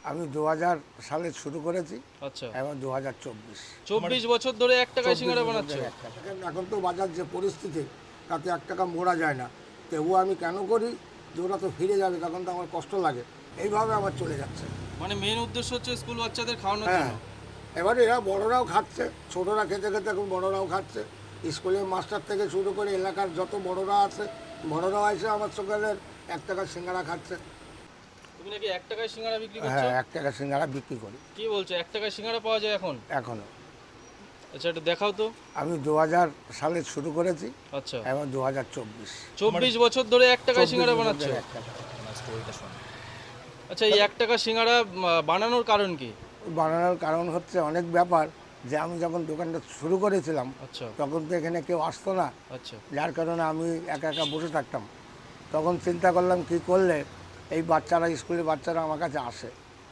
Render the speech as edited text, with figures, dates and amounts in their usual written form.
আমি 2000 সালে শুরু করেছি আচ্ছা, এবং 2024 24 বছর ধরে 1 টাকায় সিঙ্গারা বানাচ্ছো? এখন তো বাজার যে পরিস্থিতি তাতে 1 টাকা মোড়া যায় না, তবুও আমি কেন করি যে ওরা তো ফিরে যাবে, তখন তো আমার কষ্ট লাগে, এইভাবে আমার চলে যাচ্ছে। মানে মেন উদ্দেশ্য হচ্ছে স্কুল বাচ্চাদের খাওয়ানোর হ্যাঁ, জন্য। এবারে এরা বড়রাও খাচ্ছে, ছোটরা খেতে খেতে এখন বড়রাও খাচ্ছে। স্কুলের মাস্টার থেকে শুরু করে এলাকার যত বড়রা আছে, বড়রাও এসে আমার সকালের 1 টাকার সিঙ্গারা খাচ্ছে। তুমি নাকি 1 টাকায় সিঙ্গারা বিক্রি করছো? হ্যাঁ, 1 টাকার সিঙ্গারা বিক্রি করি কি বলছো, 1 টাকায় সিঙ্গারা পাওয়া যায় এখন? এখনো। আচ্ছা, একটু দেখাও তো। আমি 2000 সালে শুরু করেছি আচ্ছা, এবং 2024 24 বছর ধরে 1 টাকায় সিঙ্গারা বানাচ্ছো? 1 টাকা। আচ্ছা, এই 1 টাকা সিঙ্গারা বানানোর কারণ কি? বানানোর কারণ হচ্ছে অনেক ব্যাপার, যে আমি যখন দোকানটা শুরু করেছিলাম আচ্ছা, তখন তো এখানে কেউ আসতো না, আচ্ছা, যার কারণে আমি একা একা বসে থাকতাম। তখন চিন্তা করলাম কি করলে এই বাচ্চারা, স্কুলের বাচ্চারা আমার কাছে আসে,